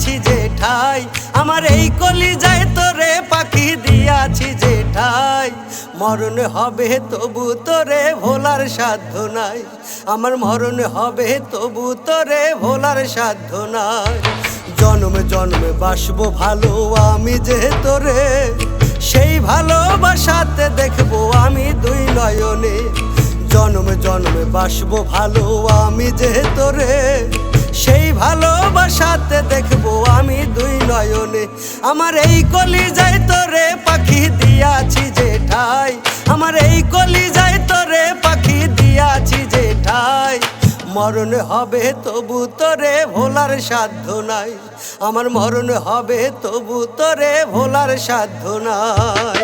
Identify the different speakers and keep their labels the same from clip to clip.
Speaker 1: দিয়াছি যে ঠাই, আমার এই কলিজায় তোরে পাখি দিয়াছি যে ঠাই। মরণ হবে তবু তোরে ভোলার সাধ্য নাই, আমার মরণ হবে তবু তোরে ভোলার সাধ্য নাই। জন্মে জন্মে বাসবো ভালো আমি যে তোরে, সেই ভালোবাসাতে দেখবো আমি দুই নয়নে। জন্মে জন্মে বাসবো ভালো আমি যে তোরে, সেই ভালোবাসাতে দেখবো আমি দুই নয়নে। আমার এই কলিজায় তোরে পাখি দিয়াছি যে ঠাই, আমার এই কলিজায় তোরে পাখি দিয়াছি যে ঠাই। মরণ হবে তবু তোরে ভোলার সাধ্য নাই, আমার মরণ হবে তবু তোরে ভোলার সাধ্য নাই।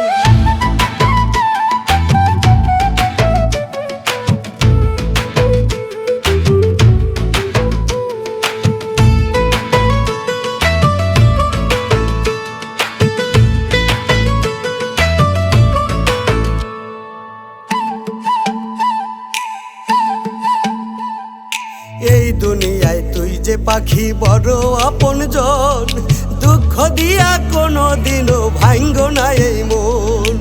Speaker 1: এই দুনিয়ায় তুই যে পাখি বড় আপনজন, দুঃখ দিয়া কোনো দিনও ভাঙ্গো না এই মন।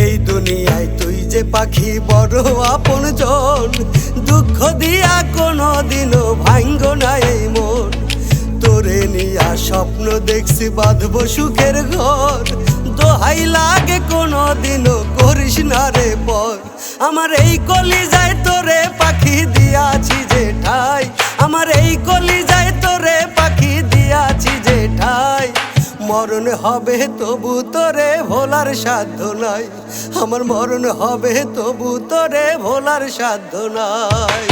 Speaker 1: এই দুনিয়ায় তুই যে পাখি বড় আপনজন, দুঃখ দিয়া কোনো দিনও ভাঙ্গো না এই মন। তোরে নিয়া স্বপ্ন দেখছি বাঁধবো সুখের ঘর, দোহাই লাগে কোনো দিনও করিস না রে পর। আমার এই কলিজায় তোরে পাখি দিয়াছি যে ঠাই, আমার এই কলিজায় তোরে পাখি দিয়াছি যে ঠাই। মরণ হবে তবু তোরে ভোলার সাধ্য নাই, আমার মরণ হবে তবু তোরে ভোলার সাধ্য নাই।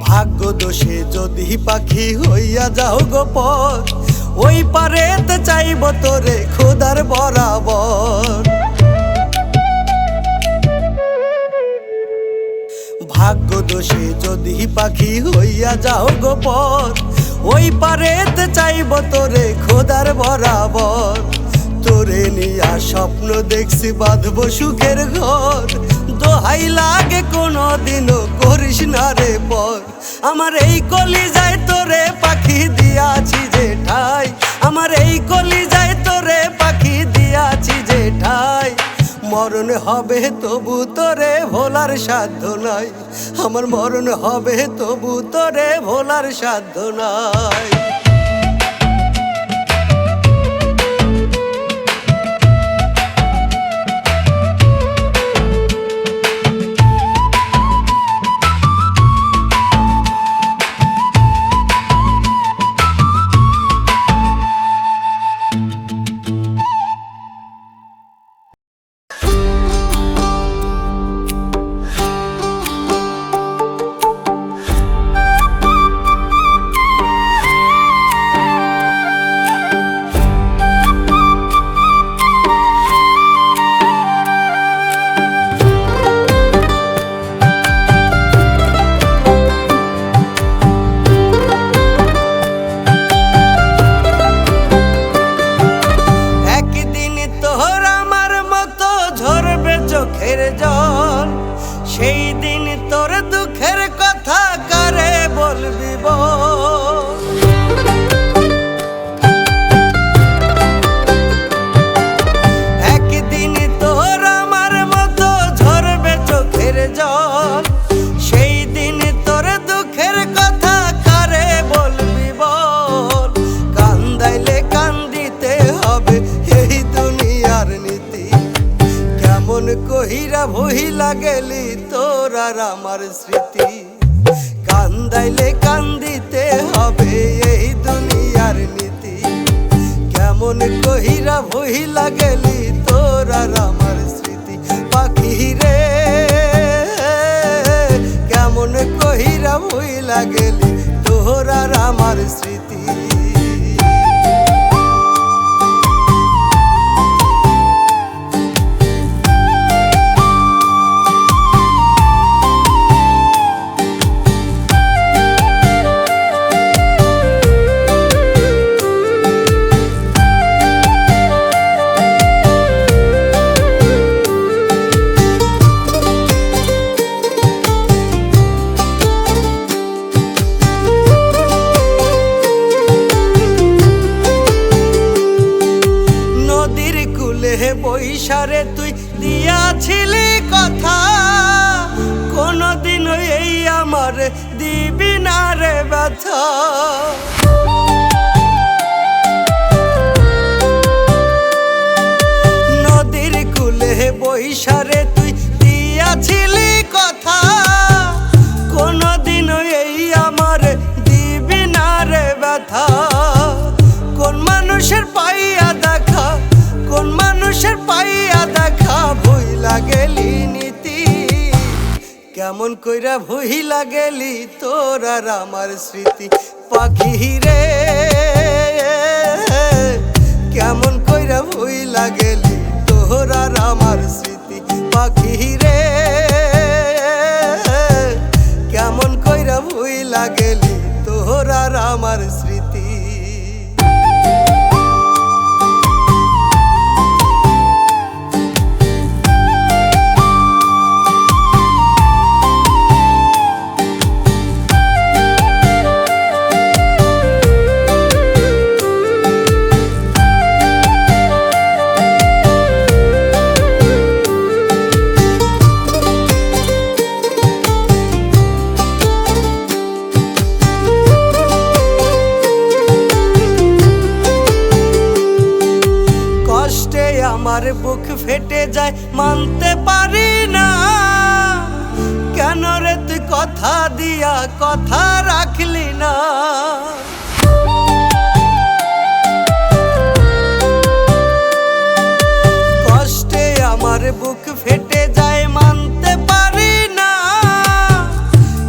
Speaker 1: ভাগ্য দোষে যদি পাখি হইয়া যাও গো পর, ওই পারেতে চাইব তোরে খোদার বরাবর। ভাগ্য দোষে যদি পাখি হইয়া যাও গো পর, ওই পারেতে চাইব তোরে খোদার বরাবর। তোরে নিয়া স্বপ্ন দেখছি বাঁধবো সুখের ঘর, দোহাই লাগে কোনো দিনও করিস না রে পর। আমার এই কলিজায় তোরে পাখি দিয়াছি যে ঠাই, আমার এই কলিজায় তোরে পাখি দিয়াছি যে ঠাই। মরণ হবে তবু তোরে ভোলার সাধ্য নাই, আমার মরণ হবে তবু তোরে ভোলার সাধ্য নাই। সেই দিন তোর দুঃখের কথা কারে বলবি বল। একদিন তোর আমার মতো ঝরবে চোখের জল, সেই দিন তোর দুঃখের কথা কারে বলবি বল। কান্দাইলে কান্দিতে হবে এই দুনিয়ার নীতি, কেমন কহিরা ভুইলা গেলি তোর আর আমার স্মৃতি। কান্দাইলে কান্দিতে হবে এই দুনিয়ার নীতি, কেমন কহিরা ভুইলা গেলি তোর আর আমার স্মৃতি। পাখি রে কেমন কহিরা ভুইলা গেলি তোর আর আমার স্মৃতি। তুই দিয়াছিলি কথা, কোনদিনও এই আমার দিবি না রে ব্যথা। নদীর কূলে বৈশারে তুই দিয়াছিলি কথা, কোনদিনও এই আমার দিবি না রে ব্যথা। কোন মানুষের পাইয়া দেখা, কোন মানুষের পাইয়া দেখা ভুইলা গেলি নীতি, কেমন কইরা ভুইলা গেলি তোর আর আমার স্মৃতি। পাখি রে কেমন কইরা ভুইলা গেলি তোর আর আমার স্মৃতি। পাখি রে কেমন কইরা ভুইলা গেলি তোর আর আমার স্মৃতি। আমার বুক ফেটে যায় মানতে পারি না, কেন রে তুই কথা দিয়া কথা রাখলি না। কষ্টে আমার বুক ফেটে যায় মানতে পারি না,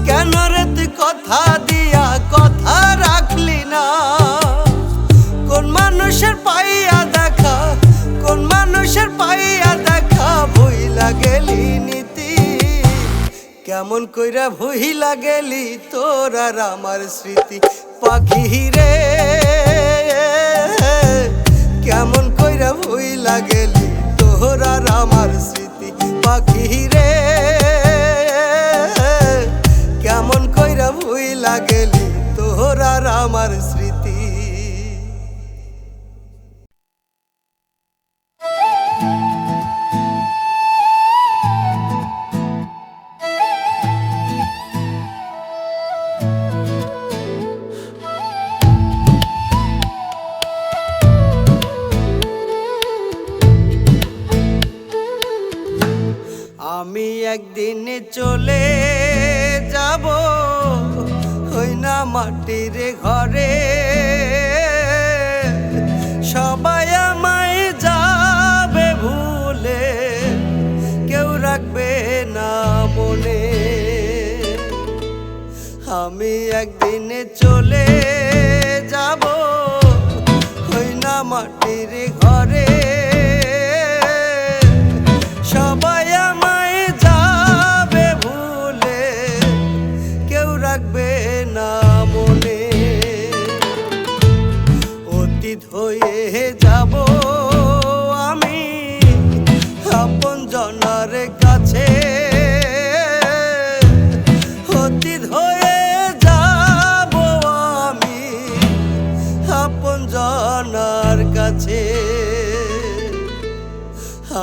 Speaker 1: কেন রে তুই কথা দিয়া কথা রাখলি না। কোন মানুষের পাইয়া দেখা, কোন মানুষের পাইয়া দেখা ভুইলা গেলি নীতি, কেমন কইরা ভুইলা গেলি তোর আর আমার স্মৃতি। পাখি রে কেমন কইরা ভুইলা গেলি তোর আর আমার স্মৃতি। পাখি রে কেমন কইরা ভুইলা গেলি তোর আর আমার স্মৃতি। আমি একদিন চলে যাব হই না মাটির ঘরে, সবাই আমায় যাবে ভুলে, কেউ রাখবে না মনে। আমি একদিন চলে যাব হই না মাটির ঘরে, সবাই আমায় যাবে ভুলে, কেউ রাখবে না মনে। অতীত হয়ে যাব আমি আপন জনার কাছে, অতীত হয়ে যাব আমি আপন জনার কাছে।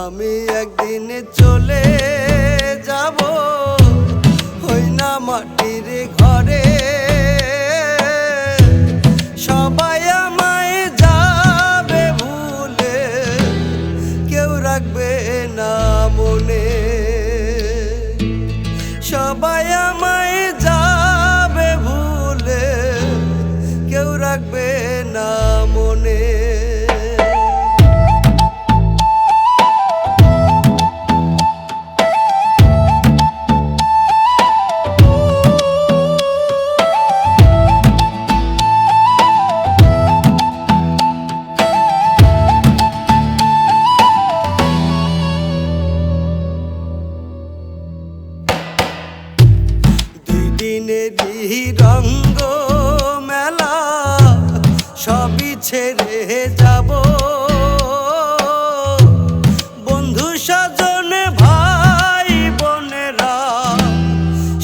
Speaker 1: আমি একদিন চলে যাব হই না মাটির ঘরে, সবাই আমায় যাবে ভুলে, কেউ রাখবে না মনে। সবাই আমায় যাবে ভুলে, কেউ রাখবে না মনে। দিনেরই রঙ্গ মেলা সবই ছেড়ে যাব, বন্ধু স্বজন ভাই বোনেরা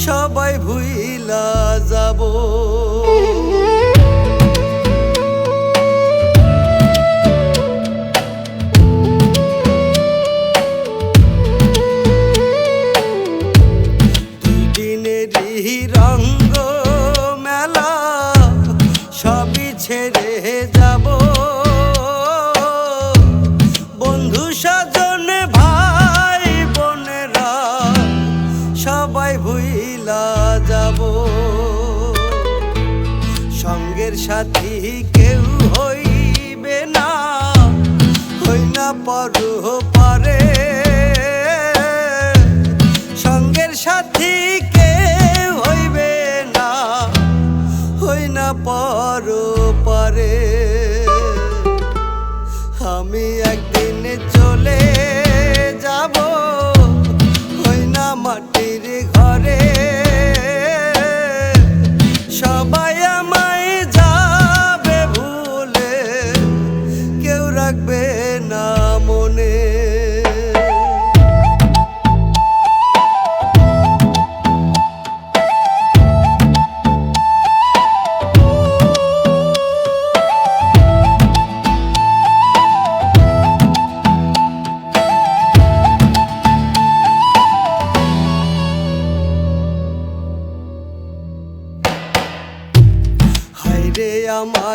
Speaker 1: সবাই ভুইলা যাব।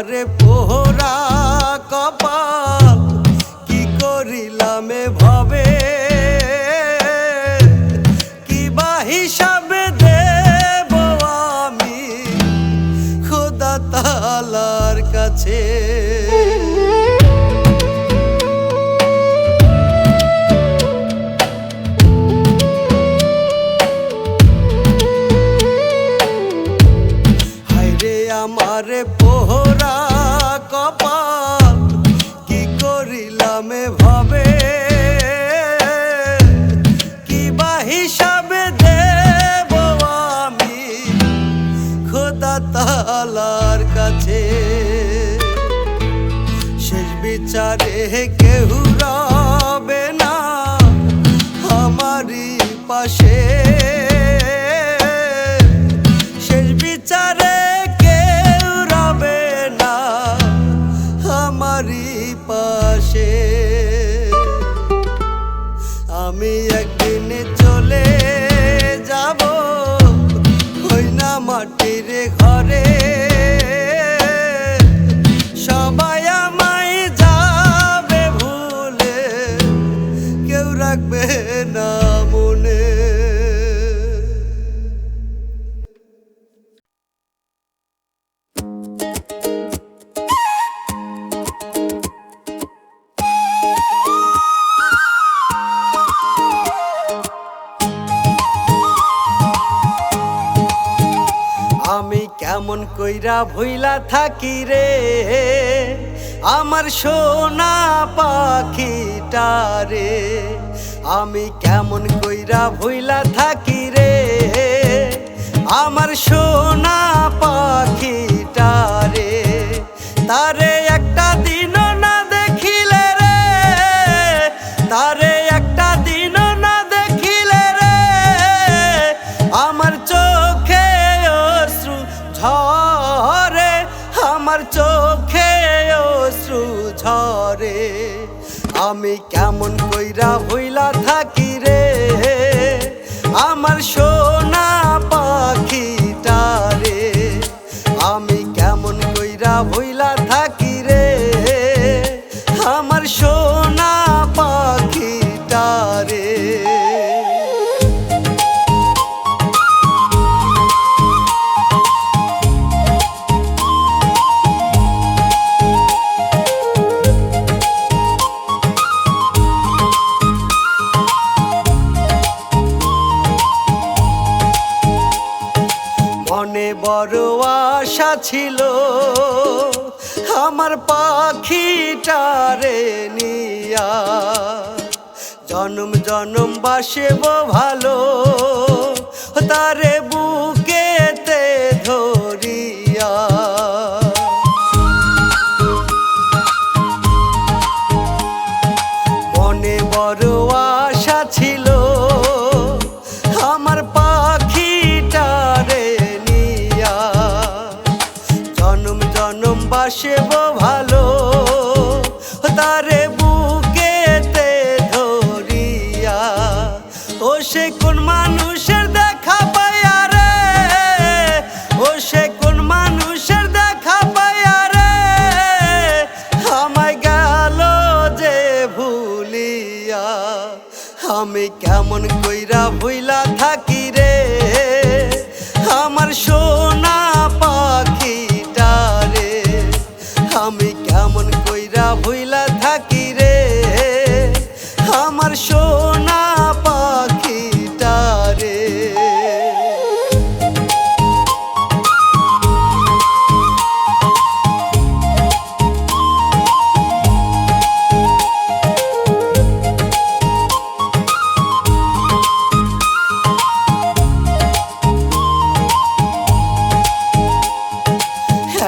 Speaker 1: আমারে পোহরা কপাল কি করিলাম ভাবে কি বা হিসাবে দেব আমি খোদা তাআলার কাছে। আমারে পোহরা কপাল কি করিলাম ভাবে কি বা হিসাবে দেব আমি খোদা তাআলার কাছে। শেষ বিচারে কেউ রবে না আমারই পাশে, শেষ বিচারে পাশে। আমি একদিন চলে যাব হই না মাটির ঘরে, সবাই আমায় যাবে ভুলে কেউ রাখবে না মনে। আমি কেমন কইরা ভুইলা থাকি রে আমার সোনা পাখিটারে, আমি কেমন কইরা ভুইলা থাকি রে আমার সোনা পাখিটারে। তারে একটা দিনও না দেখিলে রে, তারে একটা দিনও না দেখিলে রে আমার চোখে অশ্রু ঝরে, আমার চোখে অশ্রু ঝরে। আমি কেমন কইরা ভুইলা থাকি রে আমার সোনা পাখিটারে, আমি কেমন কইরা ভুইলা থাকি রে আমার সোনা পাখিটারে। মনে বড় আশা ছিল আমার পাখিটারে নিয়া, জনম জনম বাসব ভালো তারে বুকেতে ধরিয়া। মনে বড় আশা ছিল আমার পাখিটারে নিয়া, জনম জনম বাসব ভালো তারে বুকেতে ধরিয়া। ও সে কোন মানুষের দেখা পাইয়া রে, ও সে কোন মানুষের দেখা পাইয়া রে আমায় গেল যে ভুলিয়া। আমি কেমন কইরা ভুইলা থাকি রে আমার সোনা পাখিটারে, আমি কেমন কইরা ভুইলা থাকি রে আমার সোনা পাখিটারে।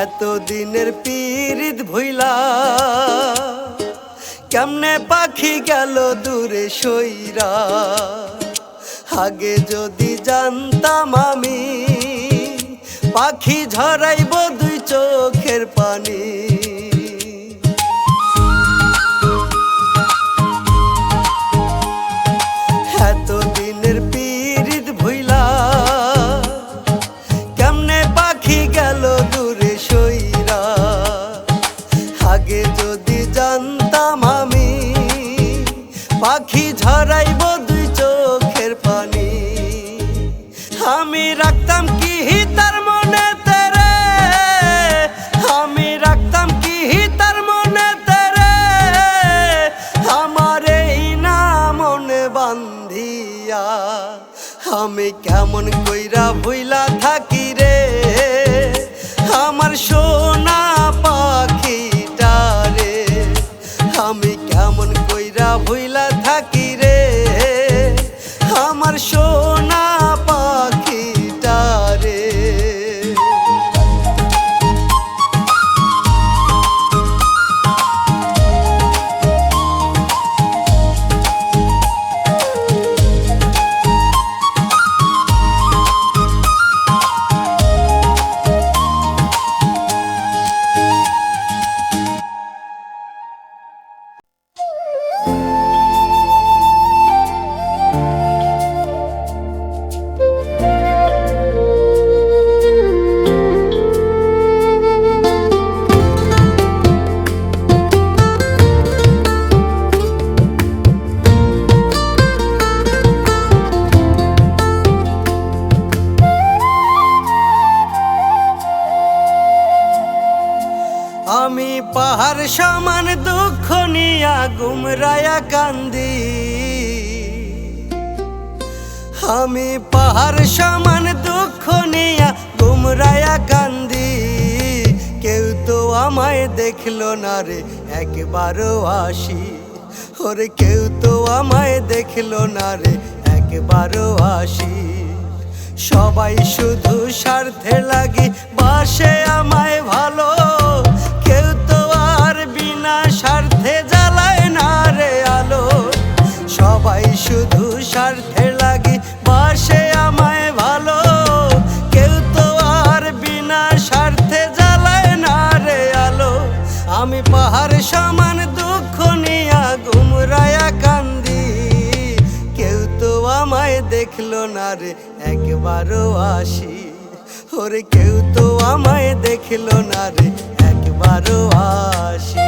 Speaker 1: এতদিনের পীড়িত ভুইলা কেমনে পাখি গেল দূরে সইরা। আগে যদি জানতাম আমি পাখি ঝরাইব দুই চোখের পানি। এতদিনের পীড়িত ভুইলা কেমনে পাখি গেল দূরে সইরা। ঝরাইব দুই চোখের পানি। আমি রাখতাম কি তার মনে তেরে, আমি রাখতাম কি তার মনে তেরে, আমার এই না মনে বান্ধিয়া। আমি কেমন কইরা ভুইলা থাকি রে আমার সোনা পাখিটারে, আমি কেমন কইরা ভুইলা থাকি রে আমার সোনা পাখিটারে। আমি পাহাড় সমান দুঃখ নিয়া গুমরায়া কান্দি, আমি পাহাড় সমান দুঃখ নিয়া গুমরায়া কান্দি। কেউ তো আমায় দেখলো না রে একবারও আসি, ওরে কেউ তো আমায় দেখলো না রে একবারও আসি। সবাই শুধু স্বার্থে লাগি বাসে আমায় ভালো, কেউ তো আর বিনা স্বার্থে জ্বালায় না রে আলো। সবাই শুধু স্বার্থে লাগি বাসে আমায় ভালো, কেউ তো আর বিনা স্বার্থে জ্বালায় না রে আলো। আমি পাহাড় সমান দুঃখ নিয়া গুমরায়া কান্দি, কেউ তো আমায় দেখলো না রে একবারও আসি, ওরে কেউ তো আমায় দেখলো না রে একবারও আসি।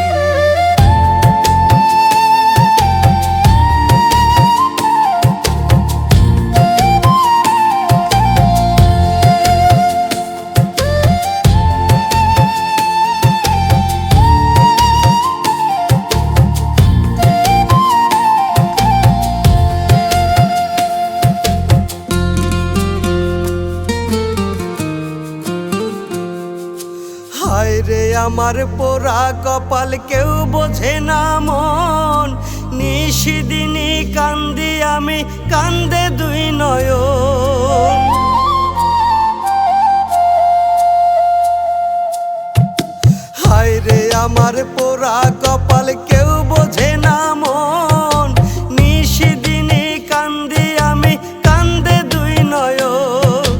Speaker 1: হায় রে আমার পোড়া কপাল কেউ বোঝে না মন, নিশিদিনী কান্দি আমি কান্দে দুই নয়ন। হায় রে আমার পোড়া কপাল কেউ বোঝে না মন, নিশিদিনী কান্দি আমি কান্দে দুই নয়ন।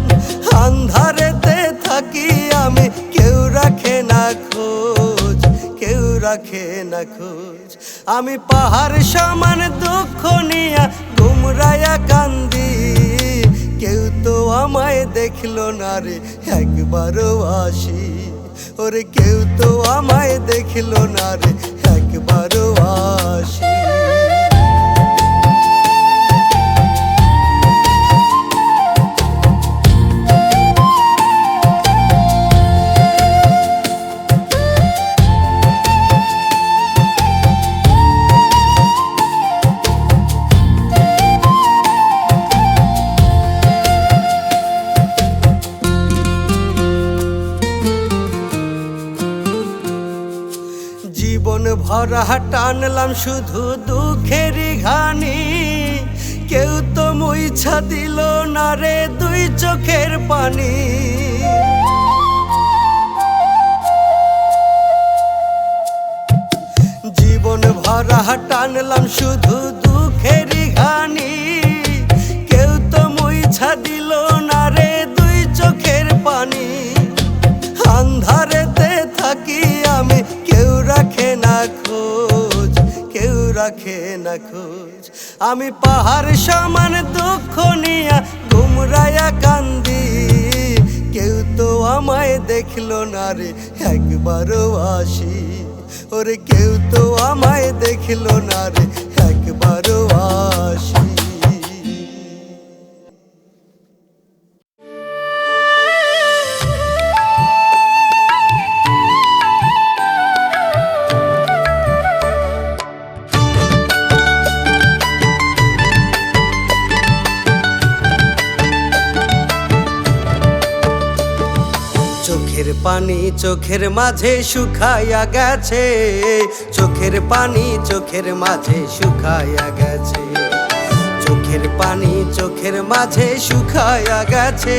Speaker 1: আন্ধারেতে থাকি আমি কেউ রাখে না খোঁজ, কেউ রাখে না খোঁজ। আমি পাহাড় সমান দুঃখ নিয়া গুমরায়া কান্দি, কেউ তো আমায় দেখলো না রে একবারও আসি, ওরে কেউ তো আমায় দেখলো না রে একবারও আসি। জীবন ভরা টানলাম শুধু দুঃখেরই ঘানি, কেউ তো মুইছা দিল না রে দুই চোখের পানি। জীবন ভরা টানলাম শুধু দুঃখেরই ঘানি, কেউ তো মুইছা দিল না রে দুই চোখের পানি। আন্ধারেতে থাকি আমি কেউ রাখে না খোঁজ, কেউ রাখে না খোঁজ। আমি পাহাড় সমান দুঃখ নিয়া গুমরায়া কান্দি, কেউ তো আমায় দেখলো না রে একবারও আসি, ওরে কেউ তো আমায় দেখলো না রে একবারও আসি। চোখের পানি চোখের মাঝে শুকাইয়া গেছে, চোখের পানি চোখের মাঝে শুকাইয়া গেছে, চোখের পানি চোখের মাঝে শুকাইয়া গেছে,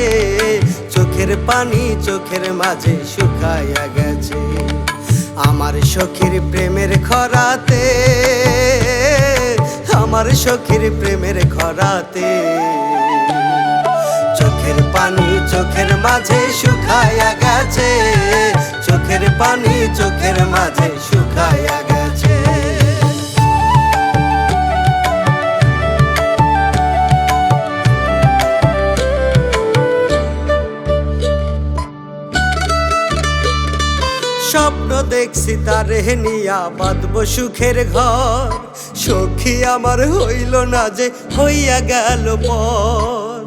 Speaker 1: চোখের পানি চোখের মাঝে শুকাইয়া গেছে। আমার সখীর প্রেমের খরাতে, আমার সখীর প্রেমের খরাতে, চোখের পানি চোখের মাঝে শুকাইয়া গেছে, চোখের পানি চোখের মাঝে শুকাইয়া গেছে। স্বপ্ন দেখছি তারে নিয়া বাঁধবো সুখের ঘর, সখী আমার হইল না যে হইয়া গেল পর।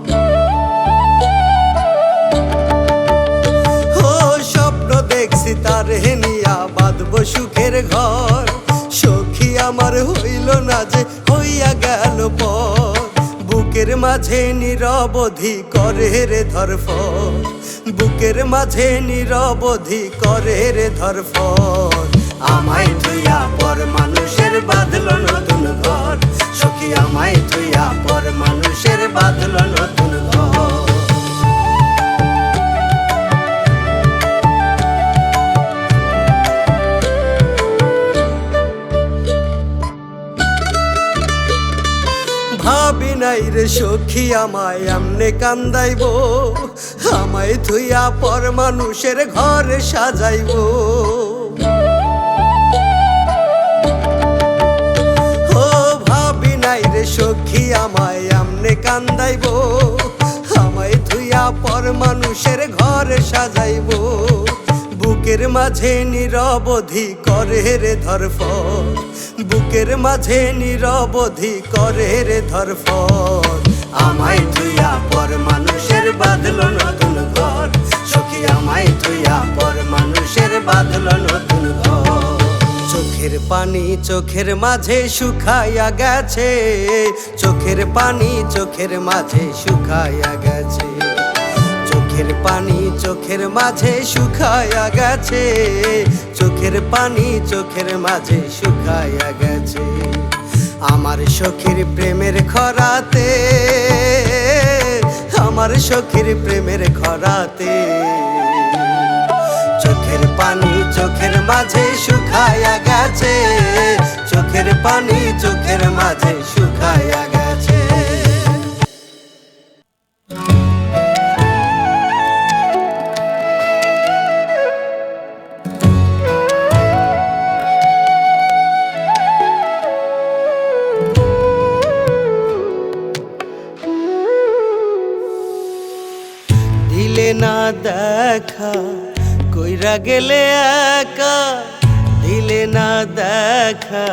Speaker 1: দেখছি তারে নিয়া বাঁধবো সুখের ঘর, সখী আমার হইল না যে হইয়া গেল পর। বুকের মাঝে নিরবধি করে রে ধরফর, বুকের মাঝে নিরবধি করে রে ধরফর। আমায় থুইয়া পর মানুষের বাঁধলো নতুন ঘর, সখী আমায় থুইয়া পর মানুষের বাঁধলো নতুন ঘর। ভাবি নাই রে সখী আমায় এমনে কান্দাইব, আমায় থুইয়া পর মানুষের ঘর সাজাইব। ও ভাবি নাই রে সখী আমায় এমনে কান্দাইব, আমায় থুইয়া পর মানুষের ঘর সাজাইব। বুকের মাঝে নিরবধি করে রে ধরফর, বুকের মাঝে নিরবধি করে রে ধরফর। আমায় থুইয়া পর মানুষের বাঁধলো নতুন ঘর, সখী আমায় থুইয়া পর মানুষের বাঁধলো নতুন ঘর। চোখের পানি চোখের মাঝে শুকাইয়া গেছে, চোখের পানি চোখের মাঝে শুকাইয়া গেছে, চোখের পানি চোখের মাঝে শুকাইয়া গেছে, চোখের পানি চোখের মাঝে শুকাইয়া গেছে। আমার সখীর প্রেমের খরাতে, আমার সখীর প্রেমের খরাতে, চোখের পানি চোখের মাঝে শুকাইয়া গেছে, চোখের পানি চোখের মাঝে শুকাইয়া গেছে। দিলে না দেখা কইরা গেলে একা, দিলে না দেখা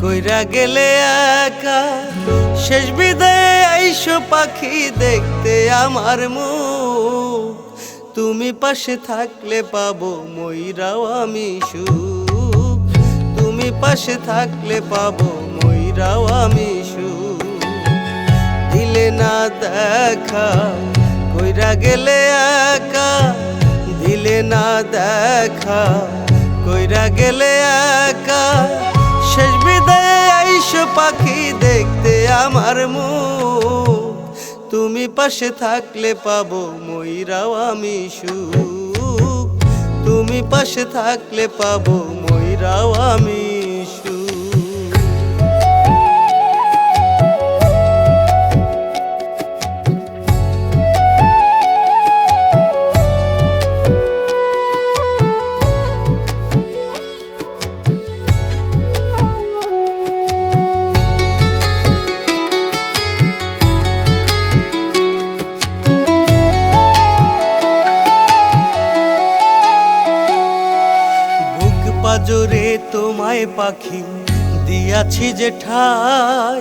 Speaker 1: কইরা গেলে একা। শেষ বিদায়ে আইসো পাখি দেখতে আমার মুখ, তুমি পাশে থাকলে পাবো ময়রাও আমি সুখ, তুমি পাশে থাকলে পাবো ময়রাও আমি সুখ। দিলে না দেখা কইরা গেলে একা, দিলে না দেখা কইরা গেলে একা। শেষ বিদায়ে আইসো পাখি দেখতে আমার মুখ, তুমি পাশে থাকলে পাবো ময়রাও আমি সুখ, তুমি পাশে থাকলে পাবো ময়রাও আমি সুখ। পাজরে তোমায় পাখি দিয়াছি যে ঠাই,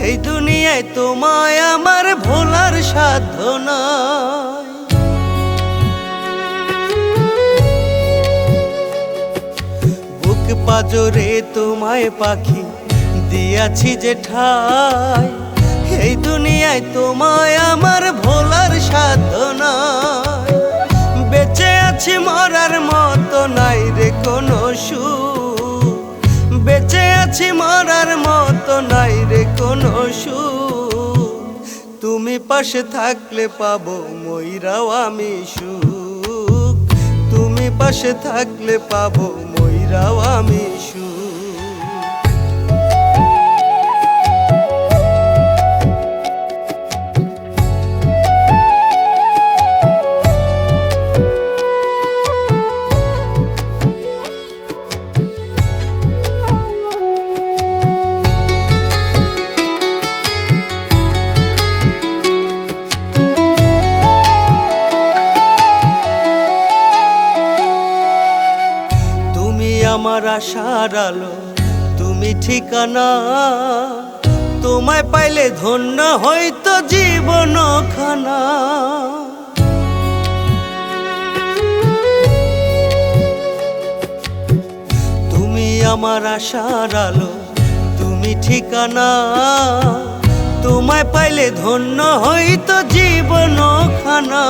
Speaker 1: এই দুনিয়ায় তোমায় আমার ভোলার সাধ্য নাই। বুক পাজরে তোমায় পাখি দিয়াছি যে ঠাই, এই দুনিয়ায় তোমায় আমার ভোলার সাধ্য নাই। বেঁচে আছি মরার মতো নাই রে কোনো সুখ, বেঁচে আছি মরার মতো নাই রে কোনো সুখ। তুমি পাশে থাকলে পাবো মইরাও আমি সুখ, তুমি পাশে থাকলে পাবো মইরাও আমি সুখ। আমার আশার আলো তুমি ঠিকানা, তোমায় পাইলে ধন্য হইতো জীবন খানা। তুমি আমার আশার আলো তুমি ঠিকানা, তোমায় পাইলে ধন্য হইতো জীবন খানা।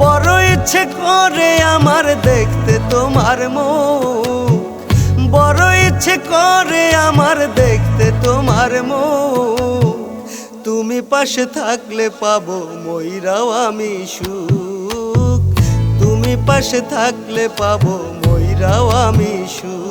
Speaker 1: বড় ইচ্ছে করে আমার দেখতে তোমার মুখ, বড় ইচ্ছে করে আমার দেখতে তোমার মুখ। তুমি পাশে থাকলে পাবো মইরাও আমি সুখ, তুমি পাশে থাকলে পাবো মইরাও আমি সুখ।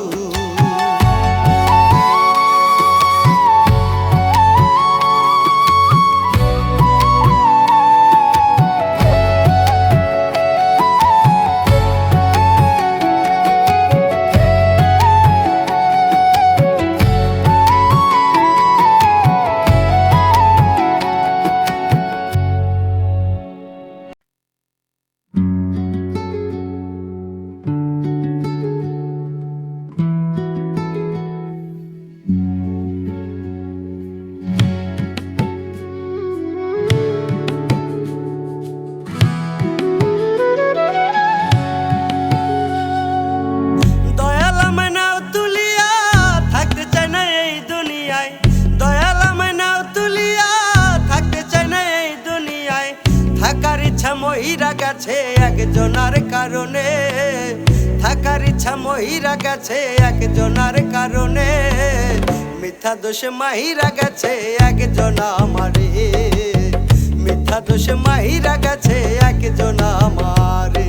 Speaker 1: মহিরা গেছে একজনার কারণে, থাকার ইচ্ছা মহিরা গেছে একজনার কারণে। মিথ্যা দোষে মাহিরা গেছে একজনা আমারে, মিথ্যা দোষে মাহিরা গেছে একজনা আমারে।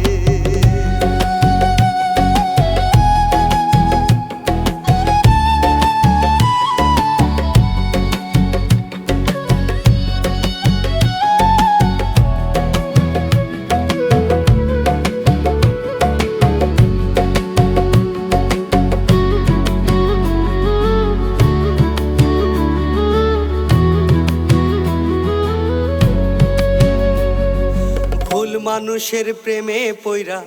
Speaker 1: মানুষের প্রেমে পইরা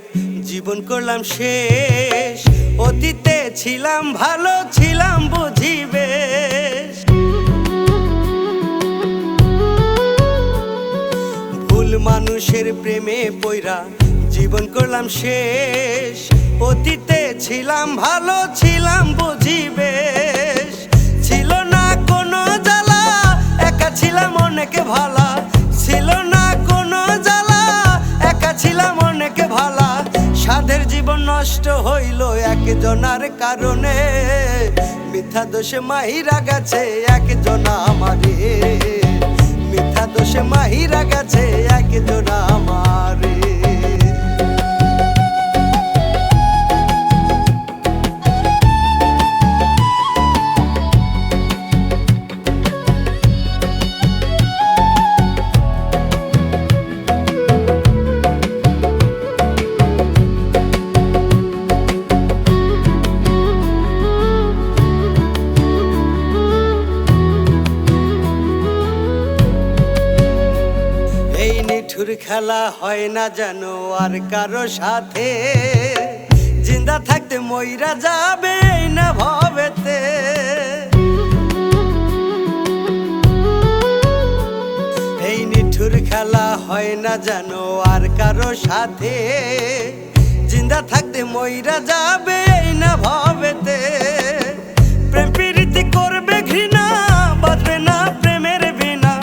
Speaker 1: জীবন করলাম শেষ, অতীতে ছিলাম ভালো ছিলাম বুঝি বেশ। ভুল মানুষের প্রেমে পইরা জীবন করলাম শেষ, অতীতে ছিলাম ভালো ছিলাম বুঝি বেশ। ছিল না কোনো জ্বালা একা ছিলাম অনেকে ভালা, ছিল না কোনো জ্বালা একা ছিলাম অনেকে ভালা। সাধের জীবন নষ্ট হইল একজনার কারণে, মিথ্যা দোষে মাহিরা গেছে একজনা আমারে, মিথ্যা দোষে মাহিরা গেছে একজনা আমারে। নিঠুর খেলা হয় না যেন আর কারো সাথে, জিন্দা থাকতে মইরা যাবে না ভবেতে। এই নিঠুর খেলা হয় না জানো আর কারো সাথে, জিন্দা থাকতে মইরা যাবে না ভবেতে। প্রেম প্রীতি করবে ঘৃণা, বাঁচবে না প্রেমের বিনা।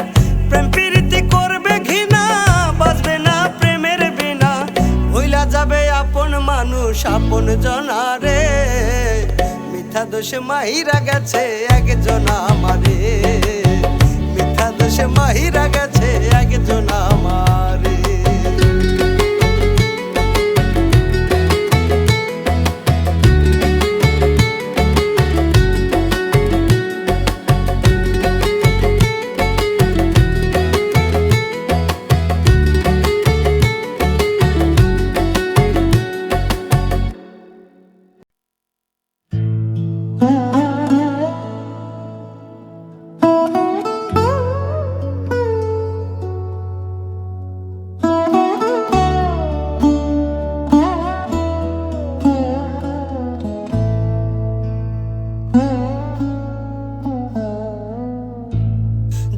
Speaker 1: প্রেম প্রীতি করবে ঘৃণা, বাঁচবে না প্রেমের বিনা। ভুইলা যাবে আপন মানুষ আপন জনারে, মিথ্যা দোষে মাহিরা গেছে একজন আমারে। মিথ্যা দোষে মাহিরা গেছে একজন আমারে।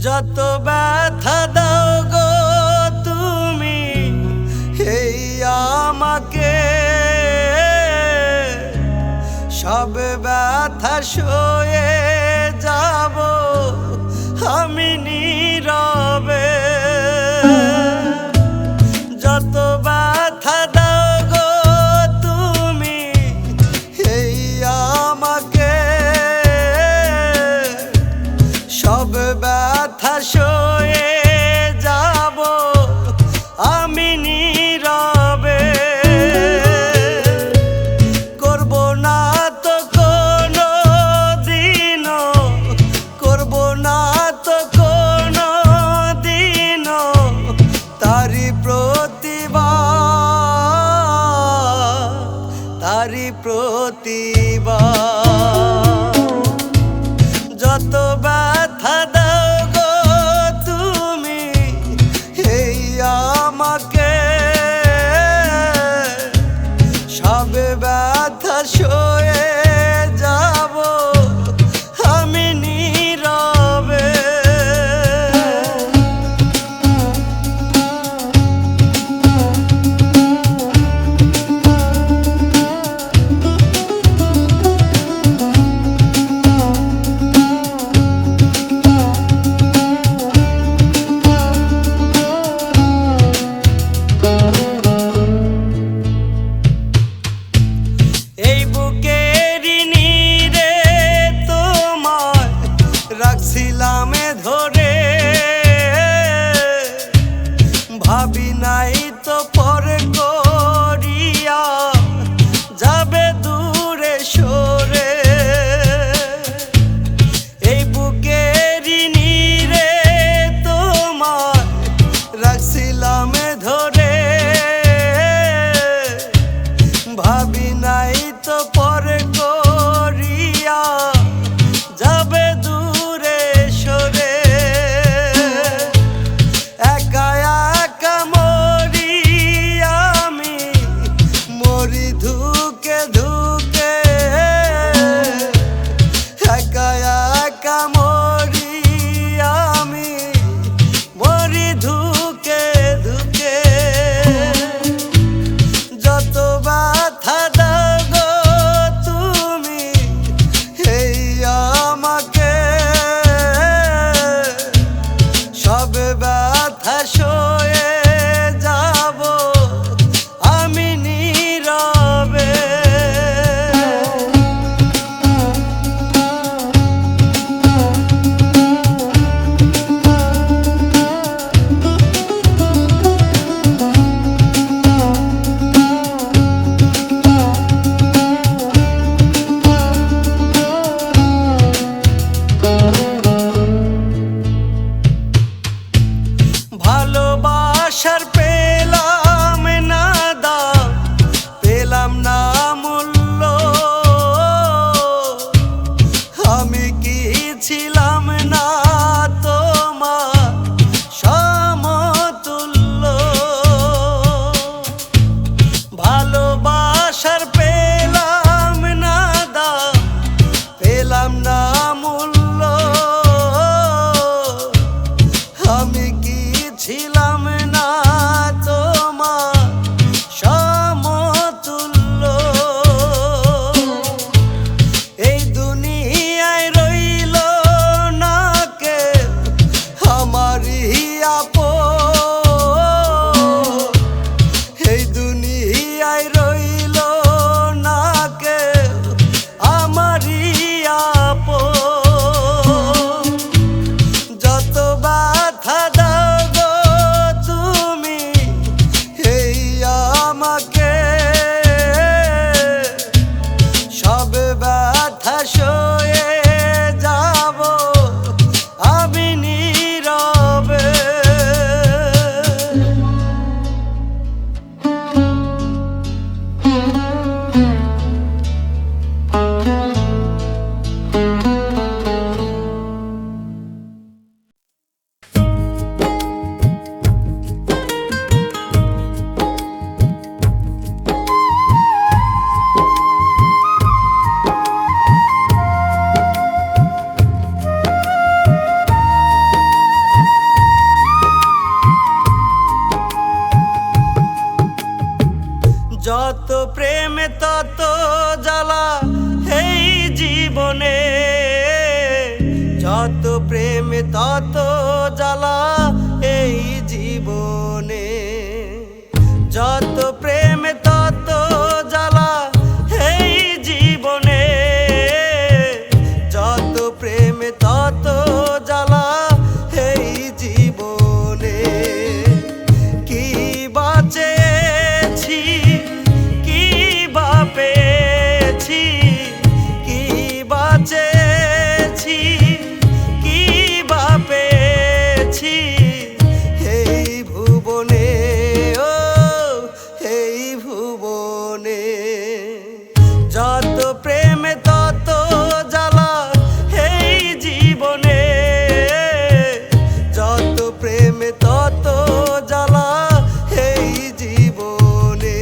Speaker 1: যত ব্যথা দাও গো তুমি এই আমাকে, সব ব্যথা সয়ে যাব আমি নীরবে। যত ব্যথা দাও গো তুমি এই আমাকে, সব ব্যথা সয়ে যাব আমি নীরবে। করব না তো কোনো দিনও, করব না তো কোনো দিনও তারি প্রতিবাদ, তারি প্রতিবাদ। যত ব্যথা দাও গো তুমি এই আমাকে, সব ব্যথা সয়ে যাব আমি নীরবে। এই বুকেরই নীরে তোমায় রাখছিলাম ধরে, ভাবি নাই তো পরে করিয়া যাবে দূরে সরে। এই বুকেরই নীরে তোমায় রাখছিলাম ধরে, ভাবি নাই তো পরে করিয়া যাবে দূরে সরে। একা একা মরি আমি, মরি ধুকে ধুকে। একা একা মরি আমি, মরি ধুকে ধুকে। যত ব্যথা দাও গো তুমি এই আমাকে, সব ব্যথা সয়ে যাব আমি নীরবে। ভালোবাসার পেলাম না দাম, পেলাম না মূল্য। আমি কি ছিলাম না তোমার সমতুল্য। ভালোবাসার পেলাম ব্যথা দাও গো তুমি এই আমাকে, সব ব্যথা সয়ে যাব আমি নীরবে। যত প্রেম তত জ্বালা এই জীবনে, যত প্রেম তত জ্বালা এই জীবনে, যত প্রেম তত জ্বালা এই জীবনে, যত প্রেম তত জ্বালা এই জীবনে। কি বাঁচেছি কি বা পেয়েছি, কি বাঁচেছি কি বা পেয়েছি এই ভুবনে, ও এই ভুবনে। যত প্রেম তত জ্বালা এই জীবনে, যত প্রেম তত জ্বালা এই জীবনে।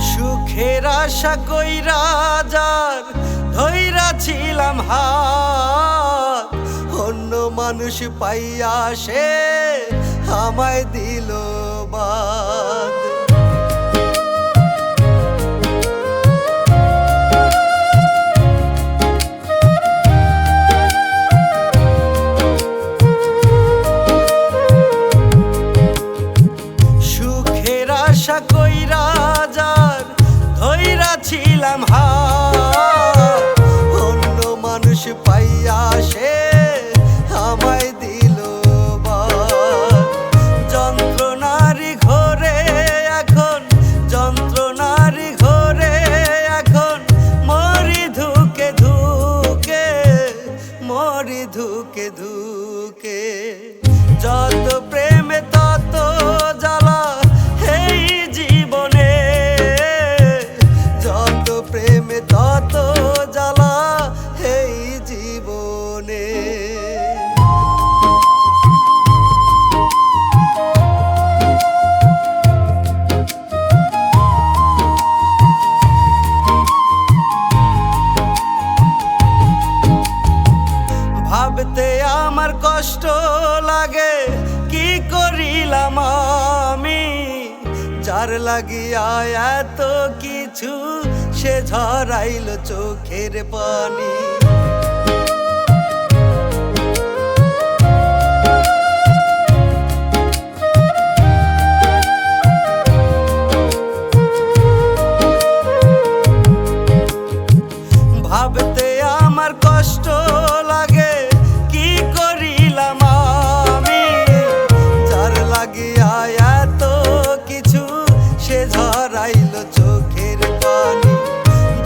Speaker 1: সুখের আশা কইরা যার ধইরা ছিলাম হাত, অন্য মানুষ পাইয়া সে আমায় দিল বাদ। সুখের আশা কইরা যার ধইরা ছিলাম হাত, অন্য মানুষ পাইয়া সে আমায় দিল বাদ। যন্ত্রণারি ঘরে এখন, যন্ত্রণারি ঘরে এখন মরি ধুকে ধুকে, মরি ধুকে ধুকে। যত প্রেম তত জ্বালা এই জীবনে, যত প্রেম তত জ্বালা এই জীবনে। ভাবতে আমার কষ্ট লাগে কি করিলাম আমি, যার লাগিয়া এত কিছু সে ঝরাইল চোখের পানি। ভাবতে আমার কষ্ট লাগে কি করিলাম আমি, যার লাগিয়া এত কিছু সে ঝরাইল চোখের পানি।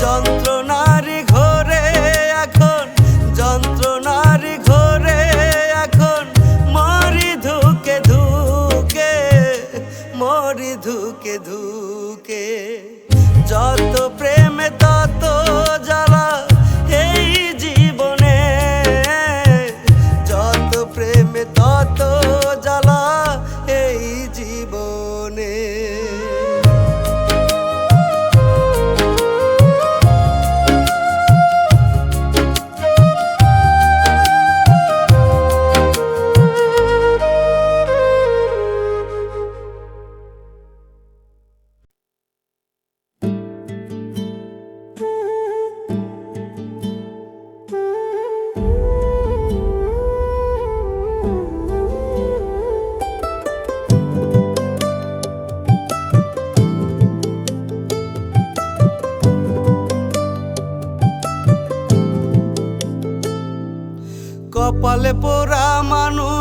Speaker 1: যন্ত্রণারি ঘরে এখন, যন্ত্রণারি ঘরে এখন মরি ধুকে ধুকে, মরি ধুকে ধুকে। যত প্রেম তত জ্বালা এই জীবনে, যত প্রেম তত জ্বালা এই জীবনে।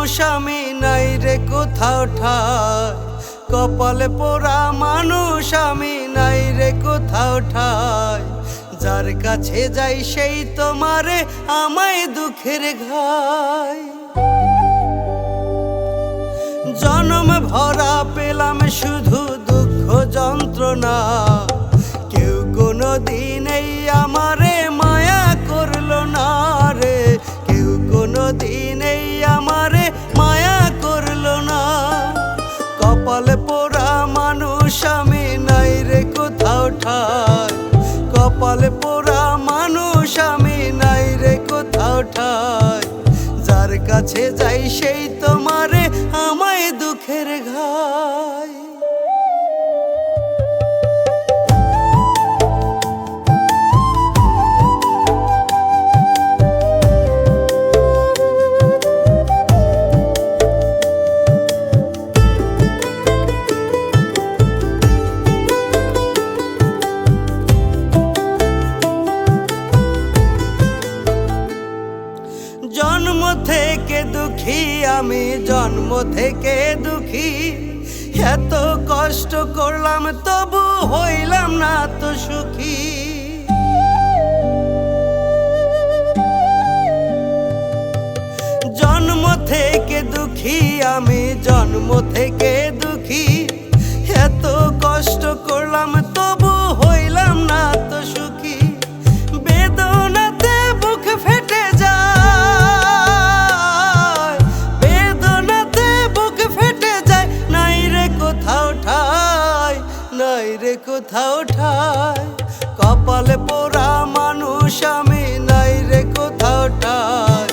Speaker 1: মানুষ আমি নাই রে কোথাও ঠাই, কপালে পোড়া মানুষ আমি নাই রে কোথাও ঠাই। যার কাছে যাই সেই তোমারে আমায় দুঃখের ঘাই। জনম ভরা পেলাম শুধু দুঃখ যন্ত্রণা, কেউ কোনো দিন এই আমারে মায়া করলো না রে, কেউ কোনো দিন এই আমারে মায়া করলো না। কপালে পোড়া মানুষ আমি নাই রে কোথাও ঠাই, কপালে পোড়া মানুষ আমি নাই রে কোথাও ঠাই। যার কাছে যাই সেই তোমারে আমায় দুঃখের ঘাই। জন্ম থেকে দুঃখী আমি, জন্ম থেকে দুঃখী। এত কষ্ট করলাম তবু হইলাম না তো সুখী। জন্ম থেকে দুঃখী আমি, জন্ম থেকে দুঃখী। এত কষ্ট করলাম তবু হইলাম না তো সুখী। বেদনাতে বুক ফেটে যায়, বেদনাতে বুক ফেটে যায়। নাই রে কোথাও ঠাই, নাই রে কোথাও ঠাই। কপালে পোড়া মানুষ আমি নাই রে কোথাও ঠাই,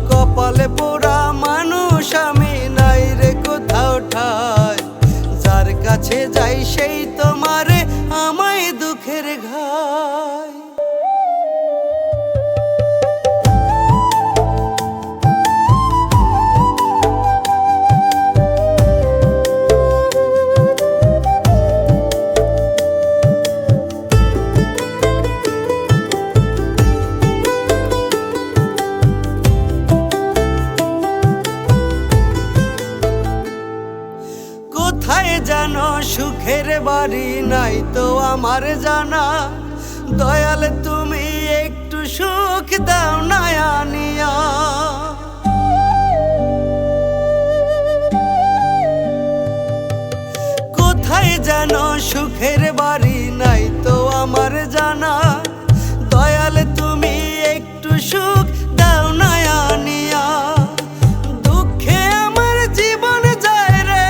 Speaker 1: কপালে পোড়া মানুষ আমি নাই রে কোথাও ঠাই। যার কাছে যাই সেই তোমারে আমায় দুঃখের ঘাই। কোথায় যেন সুখের বাড়ি নাই তো আমার জানা। দয়াল তুমি একটু সুখ দাও না আনিয়া। কোথায় যেন সুখের বাড়ি নাই তো আমার জানা। দয়াল তুমি একটু সুখ দাও না আনিয়া। দুঃখে আমার জীবন যায় রে,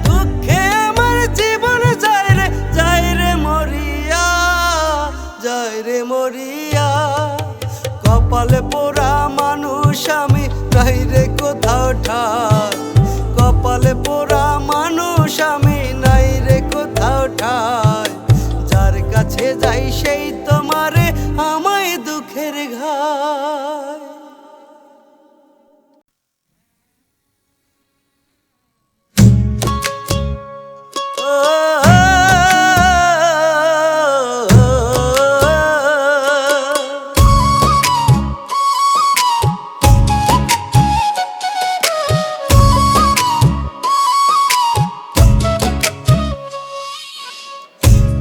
Speaker 1: দুঃখে আমার জীবন যায় রে, যায় রে মরিয়া, যায় রে মরিয়া। কপালে পোড়া মানুষ আমি নাই রে কোথাও ঠাই, কপালে পোড়া মানুষ আমি নাই রে কোথাও ঠাই। যার কাছে যাই সেই তোমারে আমায় দুঃখের ঘাই।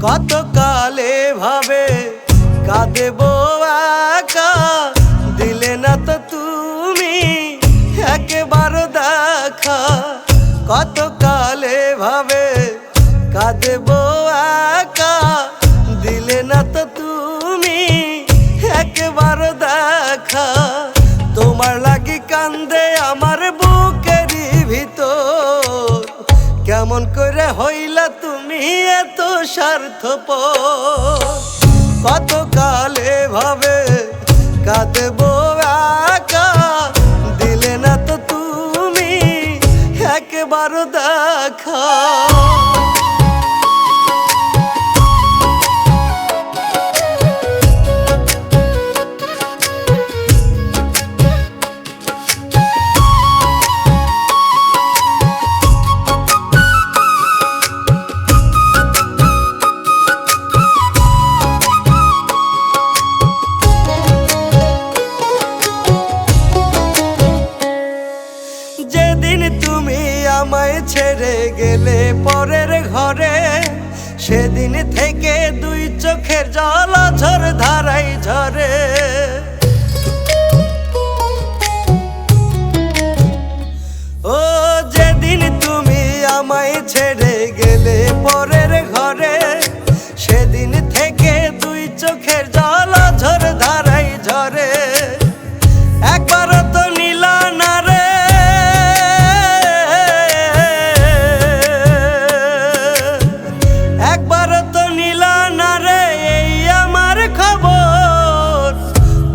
Speaker 1: কত কালে ভাবে কাঁদেবো একা, দিলে না তো তুমি একবার দেখা। কত কালে ভাবে কাঁদেবো একা, দিলে না তো তুমি একবার দেখা। তোমার লাগি কান্দে আমার বুকেরই ভিতর, কেমন করে হইলা তুমি এত স্বার্থপর। কত কালে ভাবে কাঁদেবো একা, দিলে না তো তুমি একবার দেখা। যেদিন তুমি আমায় ছেড়ে গেলে পরের ঘরে, সেদিন থেকে দুই চোখের জল ঝর ধারাই ঝরে। ও যেদিন তুমি আমায় ছেড়ে গেলে পরের ঘরে, সেদিন থেকে দুই চোখের জল ঝর ধারাই ঝরে। একবারও তো নিলা না রে, একবারও তো নিলা না রে এই আমার খবর।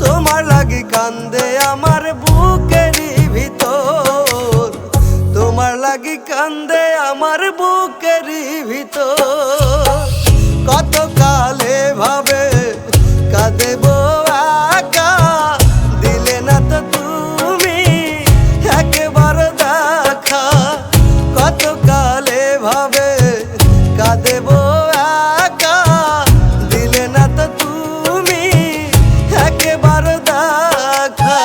Speaker 1: তোমার লাগি কান্দে আমার বুকেরই ভিতর, তোমার লাগি কান্দে আমার বুকেরই ভিতর। কত কালে ভাবে কাঁদেব একা, দিলে না তো তুমি একবার দেখা। কত কালে ভাবে কাঁদেব একা, দিলে না তো তুমি একবার দেখা।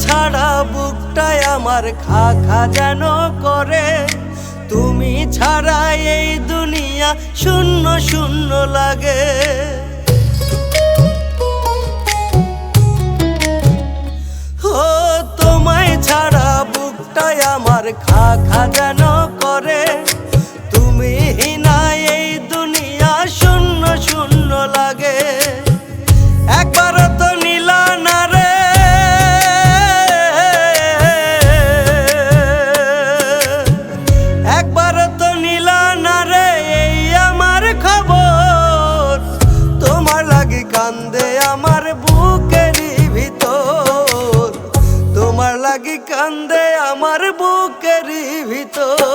Speaker 1: ছাড়া বুকটাই আমার খা খা যেন করে, তুমি ছাড়া এই দুনিয়া শূন্য শূন্য লাগে। ও তোমায় ছাড়া বুকটাই আমার খা খা যেন করে, তুমি হিনা এই দুনিয়া শূন্য শূন্য লাগে। একবারও তো নিলা না রে, একবারও তো নিলা না রে এই আমার খবর। তোমার লাগি কান্দে আমার বুকেরই ভিতর, তোমার লাগি কান্দে আমার বুকেরই ভিতর।